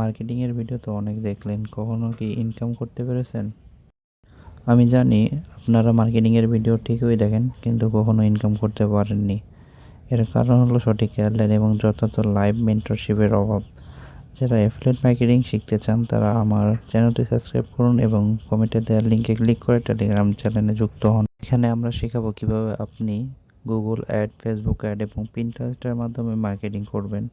মার্কেটিংয়ের ভিডিও তো অনেক দেখলেন, কখনো কি ইনকাম করতে পেরেছেন? আমি জানি আপনারা মার্কেটিংয়ের ভিডিও ঠিকই দেখেন, কিন্তু কখনো ইনকাম করতে পারেননি। এর কারণ হলো সঠিক গাইডলাইন এবং যথাযথ লাইভ মেন্টরশিপের অভাব। যারা অ্যাফিলিয়েট মার্কেটিং শিখতে চান তারা আমার চ্যানেলটি সাবস্ক্রাইব করুন এবং কমেন্টে দেওয়ার লিঙ্কে ক্লিক করে টেলিগ্রাম চ্যানেলে যুক্ত হন। এখানে আমরা শেখাবো কিভাবে আপনি গুগল অ্যাড, ফেসবুক অ্যাড এবং পিন্টারেস্টের মাধ্যমে মার্কেটিং করবেন।